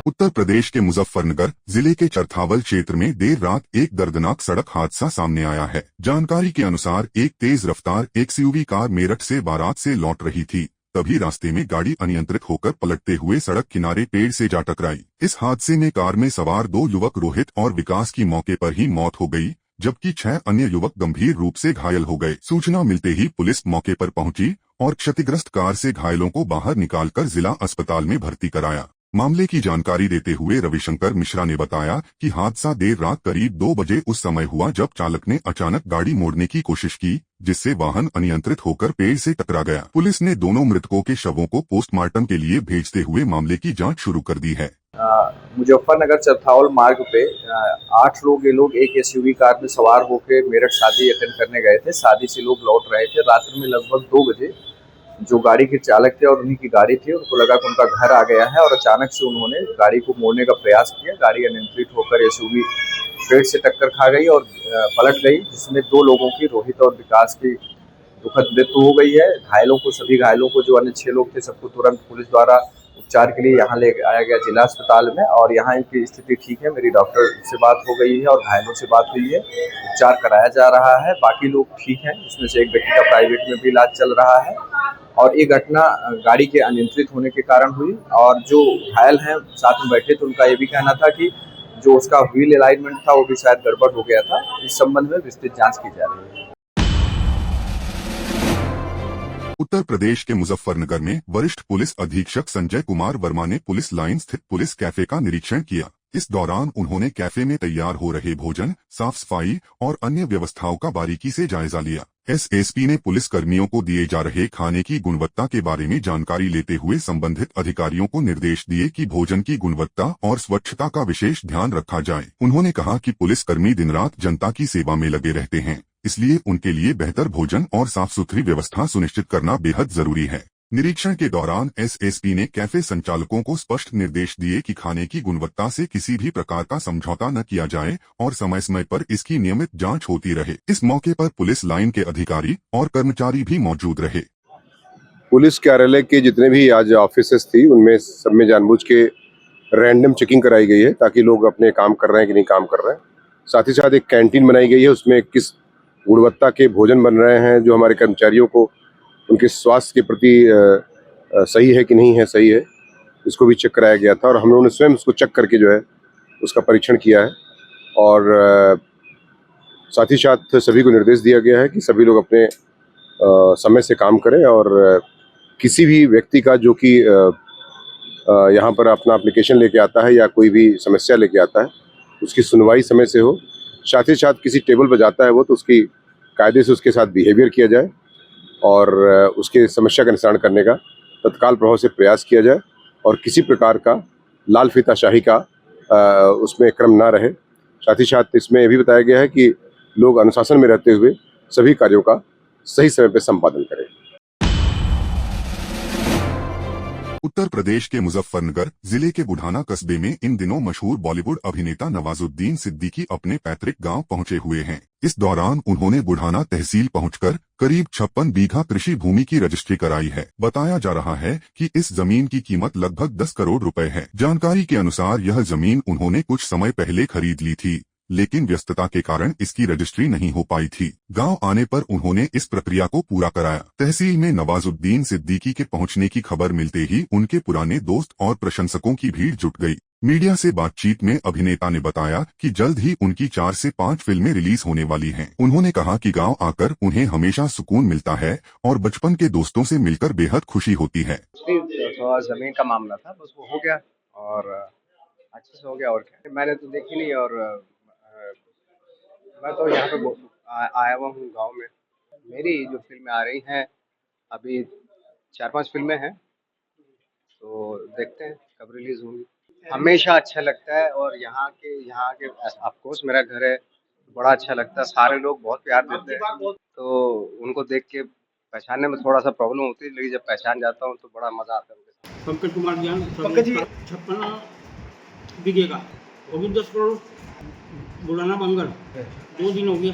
उत्तर प्रदेश के मुजफ्फरनगर जिले के चरथावल क्षेत्र में देर रात एक दर्दनाक सड़क हादसा सामने आया है। जानकारी के अनुसार एक तेज रफ्तार एक्सयूवी कार मेरठ से बारात से लौट रही थी, तभी रास्ते में गाड़ी अनियंत्रित होकर पलटते हुए सड़क किनारे पेड़ से जा टकराई। इस हादसे में कार में सवार 2 युवक रोहित और विकास की मौके पर ही मौत हो गई, जबकि 6 अन्य युवक गंभीर रूप से घायल हो गए। सूचना मिलते ही पुलिस मौके पर पहुंची और क्षतिग्रस्त कार से घायलों को बाहर निकालकर जिला अस्पताल में भर्ती कराया। मामले की जानकारी देते हुए रविशंकर मिश्रा ने बताया कि हादसा देर रात करीब 2 बजे उस समय हुआ जब चालक ने अचानक गाड़ी मोड़ने की कोशिश की, जिससे वाहन अनियंत्रित होकर पेड़ से टकरा गया। पुलिस ने दोनों मृतकों के शवों को पोस्टमार्टम के लिए भेजते हुए मामले की जांच शुरू कर दी है। मुजफ्फरनगर चरथावल मार्ग पे 8 लोग एक एसयूवी कार में सवार होकर मेरठ शादी अटेंड करने गए थे। शादी से लोग लौट रहे थे। रात्रि में लगभग 2 बजे जो गाड़ी के चालक थे और उन्हीं की गाड़ी थी, उनको लगा कि उनका घर आ गया है और अचानक से उन्होंने गाड़ी को मोड़ने का प्रयास किया। गाड़ी अनियंत्रित होकर एसयूवी पेड़ से टक्कर खा गई और पलट गई, जिसमें 2 लोगों की, रोहित और विकास की, दुखद मृत्यु हो गई है। सभी घायलों को, जो अन्य 6 लोग थे, सबको तुरंत पुलिस द्वारा उपचार के लिए यहाँ ले आया गया जिला अस्पताल में और यहाँ इनकी स्थिति ठीक है। मेरी डॉक्टर से बात हो गई है और घायलों से बात हुई है, उपचार कराया जा रहा है। बाकी लोग ठीक हैं, इसमें से एक व्यक्ति का प्राइवेट में भी इलाज चल रहा है और ये घटना गाड़ी के अनियंत्रित होने के कारण हुई और जो घायल हैं साथ में बैठे थे, उनका ये भी कहना था कि जो उसका व्हील अलाइनमेंट था वो भी शायद गड़बड़ हो गया था। इस संबंध में विस्तृत जांच की जा रही है। उत्तर प्रदेश के मुजफ्फरनगर में वरिष्ठ पुलिस अधीक्षक संजय कुमार वर्मा ने पुलिस लाइन स्थित पुलिस कैफे का निरीक्षण किया। इस दौरान उन्होंने कैफे में तैयार हो रहे भोजन, साफ सफाई और अन्य व्यवस्थाओं का बारीकी से जायजा लिया। एसएसपी ने पुलिस कर्मियों को दिए जा रहे खाने की गुणवत्ता के बारे में जानकारी लेते हुए संबंधित अधिकारियों को निर्देश दिए कि भोजन की गुणवत्ता और स्वच्छता का विशेष ध्यान रखा जाए। उन्होंने कहा कि पुलिस कर्मी दिन रात जनता की सेवा में लगे रहते हैं, इसलिए उनके लिए बेहतर भोजन और साफ सुथरी व्यवस्था सुनिश्चित करना बेहद जरूरी है। निरीक्षण के दौरान एसएसपी ने कैफे संचालकों को स्पष्ट निर्देश दिए कि खाने की गुणवत्ता से किसी भी प्रकार का समझौता न किया जाए और समय समय पर इसकी नियमित जांच होती रहे। इस मौके पर पुलिस लाइन के अधिकारी और कर्मचारी भी मौजूद रहे। पुलिस कार्यालय के जितने भी आज ऑफिसेस थी, उनमें सब में जानबूझ के रैंडम चेकिंग कराई गई है ताकि लोग अपने काम कर रहे हैं कि नहीं काम कर रहे हैं। साथ ही साथ एक कैंटीन बनाई गई है, उसमें किस गुणवत्ता के भोजन बन रहे हैं, जो हमारे कर्मचारियों को उनके स्वास्थ्य के प्रति सही है कि नहीं है, सही है, इसको भी चेक कराया गया था और हम लोगों ने स्वयं उसको चेक करके जो है उसका परीक्षण किया है। और साथ ही साथ सभी को निर्देश दिया गया है कि सभी लोग अपने समय से काम करें और किसी भी व्यक्ति का जो कि यहाँ पर अपना एप्लीकेशन लेके आता है या कोई भी समस्या लेके आता है, उसकी सुनवाई समय से हो। साथ ही साथ किसी टेबल पर जाता है वो, तो उसकी कायदे से उसके साथ बिहेवियर किया जाए और उसके समस्या का निस्तारण करने का तत्काल प्रभाव से प्रयास किया जाए और किसी प्रकार का लाल फीताशाही का उसमें क्रम ना रहे। साथ ही साथ इसमें यह भी बताया गया है कि लोग अनुशासन में रहते हुए सभी कार्यों का सही समय पर संपादन करें। उत्तर प्रदेश के मुजफ्फरनगर जिले के बुढ़ाना कस्बे में इन दिनों मशहूर बॉलीवुड अभिनेता नवाजुद्दीन सिद्दीकी अपने पैतृक गांव पहुंचे हुए हैं। इस दौरान उन्होंने बुढ़ाना तहसील पहुंचकर करीब 56 बीघा कृषि भूमि की रजिस्ट्री कराई है। बताया जा रहा है कि इस जमीन की कीमत लगभग 10 करोड़ रुपए है। जानकारी के अनुसार यह जमीन उन्होंने कुछ समय पहले खरीद ली थी, लेकिन व्यस्तता के कारण इसकी रजिस्ट्री नहीं हो पाई थी। गांव आने पर उन्होंने इस प्रक्रिया को पूरा कराया। तहसील में नवाजुद्दीन सिद्दीकी के पहुंचने की खबर मिलते ही उनके पुराने दोस्त और प्रशंसकों की भीड़ जुट गई। मीडिया से बातचीत में अभिनेता ने बताया कि जल्द ही उनकी 4 से 5 फिल्में रिलीज होने वाली हैं। उन्होंने कहा कि गांव आकर उन्हें हमेशा सुकून मिलता है और बचपन के दोस्तों से मिलकर बेहद खुशी होती है। थोड़ा जमीन का मामला था, बस वो हो गया और अच्छे से हो गया। और क्या, मैंने तो देखी नहीं और मैं तो यहाँ पे आया हुआ हूँ गांव में। मेरी जो फिल्में आ रही हैं, अभी 4-5 फिल्में हैं, तो देखते हैं कब रिलीज होंगी। हमेशा अच्छा लगता है और यहाँ के ऑफ कोर्स मेरा घर है, बड़ा अच्छा लगता है। सारे लोग बहुत प्यार देते हैं, तो उनको देख के पहचानने में थोड़ा सा प्रॉब्लम होती है, लेकिन जब पहचान जाता हूँ तो बड़ा मजा आता है। पंकज कुमार ज्ञान 56 बीघे का, वो भी 10 करोड़। बुढ़ाना बंगल 2 दिन हो गया।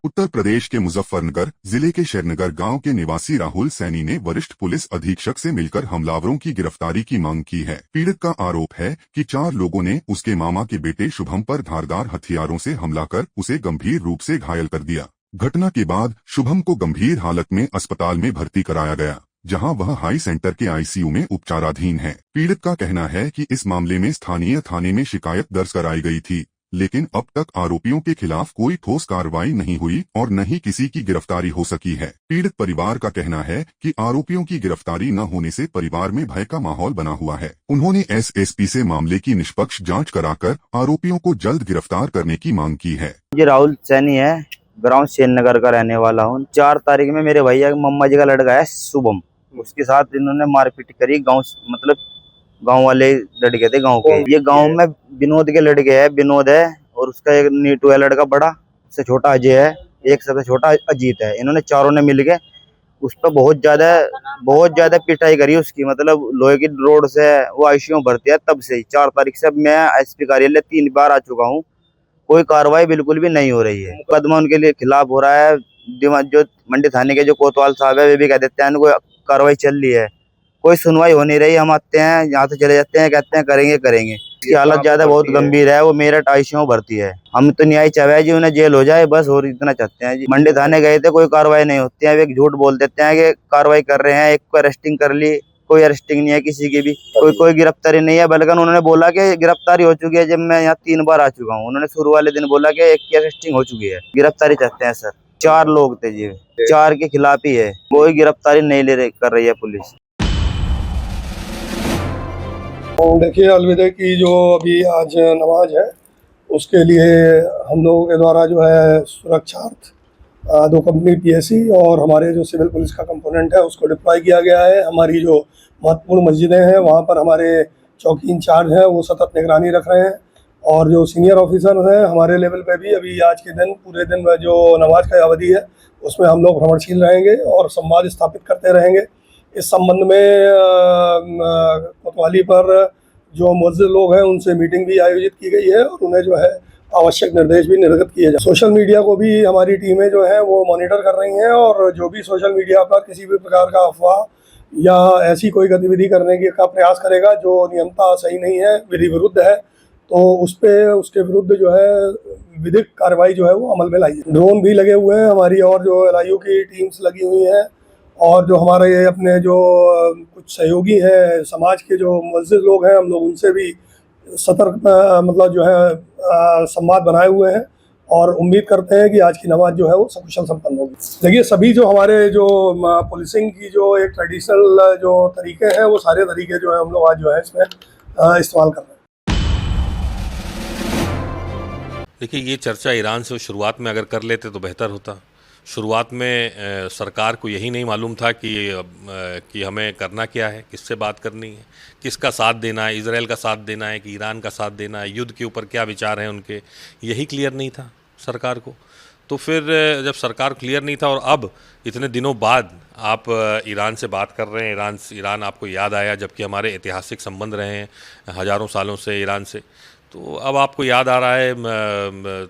उत्तर प्रदेश के मुजफ्फरनगर जिले के शेरनगर गांव के निवासी राहुल सैनी ने वरिष्ठ पुलिस अधीक्षक से मिलकर हमलावरों की गिरफ्तारी की मांग की है। पीड़ित का आरोप है कि 4 लोगों ने उसके मामा के बेटे शुभम पर धारदार हथियारों से हमला कर उसे गंभीर रूप से घायल कर दिया। घटना के बाद शुभम को गंभीर हालत में अस्पताल में भर्ती कराया गया, जहां वह हाई सेंटर के आईसीयू में उपचाराधीन है। पीड़ित का कहना है कि इस मामले में स्थानीय थाने में शिकायत दर्ज कराई गई थी, लेकिन अब तक आरोपियों के खिलाफ कोई ठोस कार्रवाई नहीं हुई और न ही किसी की गिरफ्तारी हो सकी है। पीड़ित परिवार का कहना है कि आरोपियों की गिरफ्तारी न होने से परिवार में भय का माहौल बना हुआ है। उन्होंने एसएसपी से मामले की निष्पक्ष जांच कराकर आरोपियों को जल्द गिरफ्तार करने की मांग की है। जी राहुल सैनी है, ग्राम शेरनगर का रहने वाला हूँ। 4 तारीख में मेरे भैया के मम्मा जी का लड़का है शुभम, उसके साथ इन्होंने मारपीट करी। गांव वाले लड़के थे गांव के। ये गांव में विनोद के लड़के हैं, विनोद है और उसका एक नीटू है लड़का बड़ा, सबसे छोटा अजय है, एक सबसे छोटा अजीत है। इन्होंने चारों ने मिलके उस पर बहुत ज्यादा पिटाई करी उसकी, मतलब लोहे की रोड से वो आईसीयू में भर्ती है। तब से 4 तारीख से मैं एसपी कार्यालय 3 बार आ चुका हूँ, कोई कार्रवाई बिल्कुल भी नहीं हो रही है। मुकदमा उनके लिए खिलाफ हो रहा है। जो मंडी थाने के जो कोतवाल साहब है वे भी कह देते हैं कोई कार्रवाई चल रही है, कोई सुनवाई हो नहीं रही। हम आते हैं यहाँ से चले जाते हैं, कहते हैं करेंगे। इसकी हालत ज्यादा बहुत गंभीर है, वो मेरठ आईसीयू में भर्ती है। हम तो न्याय चाहे जी, उन्हें जेल हो जाए बस, और इतना चाहते हैं जी। मंडी थाने गए थे, कोई कार्रवाई नहीं होती है। वे झूठ बोल देते हैं कि कार्रवाई कर रहे हैं, एक को अरेस्टिंग कर ली, कोई अरेस्टिंग नहीं है किसी की भी, कोई गिरफ्तारी नहीं है। बल्कि उन्होंने बोला कि गिरफ्तारी हो चुकी है, जब मैं यहाँ 3 बार आ चुका हूँ। उन्होंने शुरू वाले दिन बोला कि एक की अरेस्टिंग हो चुकी है, गिरफ्तारी चाहते हैं सर। 4 लोग थे जी, 4 के खिलाफ ही है, कोई गिरफ्तारी नहीं कर रही है पुलिस। देखिए, अलविदा की जो अभी आज नमाज है उसके लिए हम लोगों के द्वारा जो है सुरक्षार्थ 2 कंपनी पीएससी और हमारे जो सिविल पुलिस का कंपोनेंट है उसको डिप्लॉय किया गया है। हमारी जो महत्वपूर्ण मस्जिदें हैं वहाँ पर हमारे चौकी इंचार्ज हैं, वो सतत निगरानी रख रहे हैं। और जो सीनियर ऑफिसर हैं हमारे लेवल पे भी अभी आज के दिन पूरे दिन में जो नमाज का अवधि है उसमें हम लोग भ्रमणशील रहेंगे और संवाद स्थापित करते रहेंगे। इस संबंध में कोतवाली पर जो मुअज्जिन लोग हैं उनसे मीटिंग भी आयोजित की गई है और उन्हें जो है आवश्यक निर्देश भी निर्गत किए जाए। सोशल मीडिया को भी हमारी टीमें जो हैं वो मॉनिटर कर रही हैं और जो भी सोशल मीडिया पर किसी भी प्रकार का अफवाह या ऐसी कोई गतिविधि करने का प्रयास करेगा जो नियमता सही नहीं है, विधि विरुद्ध है, तो उसके विरुद्ध जो है विधिक कार्रवाई जो है वो अमल में लाई है। ड्रोन भी लगे हुए हैं हमारी, और जो LIU की टीम्स लगी हुई हैं, और जो हमारे अपने जो कुछ सहयोगी हैं समाज के जो मुअज्जिज़ लोग हैं, हम लोग उनसे भी सतर्क मतलब जो है संवाद बनाए हुए हैं और उम्मीद करते हैं कि आज की नमाज जो है वो सकुशल संपन्न होगी। देखिए, सभी जो हमारे जो पुलिसिंग की जो एक ट्रेडिशनल जो तरीके हैं वो सारे तरीके जो है हम लोग आज जो है इसमें इस्तेमाल कर रहे हैं। देखिए, ये चर्चा ईरान से शुरुआत में अगर कर लेते तो बेहतर होता। शुरुआत में सरकार को यही नहीं मालूम था कि हमें करना क्या है, किससे बात करनी है, किसका साथ देना है, इजराइल का साथ देना है कि ईरान का साथ देना है, युद्ध के ऊपर क्या विचार हैं उनके, यही क्लियर नहीं था सरकार को। तो फिर जब सरकार क्लियर नहीं था और अब इतने दिनों बाद आप ईरान से बात कर रहे हैं, ईरान आपको याद आया, जबकि हमारे ऐतिहासिक संबंध रहे हैं हज़ारों सालों से ईरान से, तो अब आपको याद आ रहा है।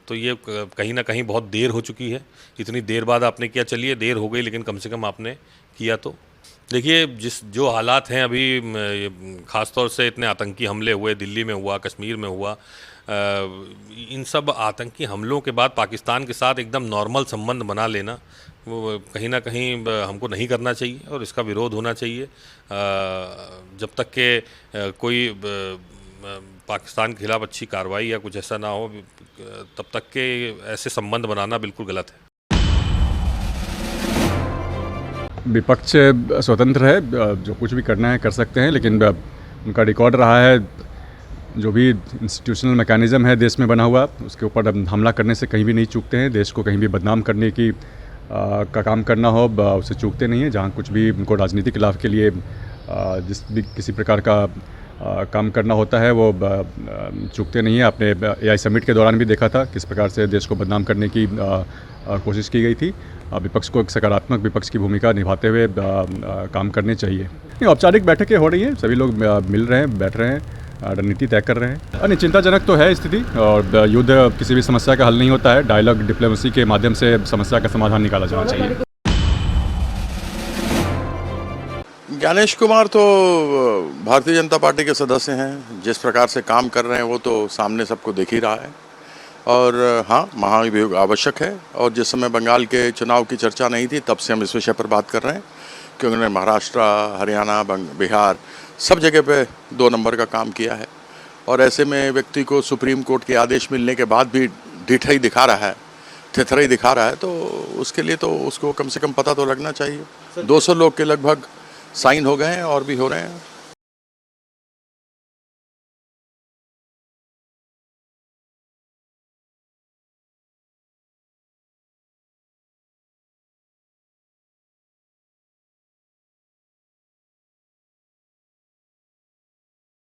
तो ये कहीं ना कहीं बहुत देर हो चुकी है। इतनी देर बाद आपने किया, चलिए देर हो गई लेकिन कम से कम आपने किया। तो देखिए, जो हालात हैं अभी, ख़ास तौर से इतने आतंकी हमले हुए, दिल्ली में हुआ, कश्मीर में हुआ, इन सब आतंकी हमलों के बाद पाकिस्तान के साथ एकदम नॉर्मल संबंध बना लेना वो कहीं ना कहीं हमको नहीं करना चाहिए और इसका विरोध होना चाहिए। जब तक के कोई पाकिस्तान के खिलाफ अच्छी कार्रवाई या कुछ ऐसा ना हो, तब तक के ऐसे संबंध बनाना बिल्कुल गलत है। विपक्ष स्वतंत्र है, जो कुछ भी करना है कर सकते हैं, लेकिन उनका रिकॉर्ड रहा है जो भी इंस्टीट्यूशनल मैकेनिज़्म है देश में बना हुआ, उसके ऊपर हमला करने से कहीं भी नहीं चूकते हैं। देश को कहीं भी बदनाम करने की का काम करना हो उससे चूकते नहीं हैं। जहाँ कुछ भी उनको राजनीतिक लाभ के लिए जिस भी किसी प्रकार का काम करना होता है वो चूकते नहीं है। आपने AI समिट के दौरान भी देखा था किस प्रकार से देश को बदनाम करने की कोशिश की गई थी। विपक्ष को एक सकारात्मक विपक्ष की भूमिका निभाते हुए काम करनी चाहिए। औपचारिक बैठकें हो रही हैं, सभी लोग मिल रहे हैं, बैठ रहे हैं, रणनीति तय कर रहे हैं। नहीं, चिंताजनक तो है स्थिति, और युद्ध किसी भी समस्या का हल नहीं होता है। डायलॉग डिप्लोमेसी के माध्यम से समस्या का समाधान निकाला जाना चाहिए। ज्ञानेश कुमार तो भारतीय जनता पार्टी के सदस्य हैं, जिस प्रकार से काम कर रहे हैं वो तो सामने सबको दिख ही रहा है। और हाँ, महाभियोग आवश्यक है, और जिस समय बंगाल के चुनाव की चर्चा नहीं थी तब से हम इस विषय पर बात कर रहे हैं, क्योंकि उन्होंने महाराष्ट्र, हरियाणा, बिहार सब जगह पे 2 नंबर का काम किया है। और ऐसे में व्यक्ति को सुप्रीम कोर्ट के आदेश मिलने के बाद भी ढिठाई दिखा रहा है, थिथराई दिखा रहा है, तो उसके लिए तो उसको कम से कम पता तो लगना चाहिए। 200 लोग के लगभग साइन हो गए हैं और भी हो रहे हैं।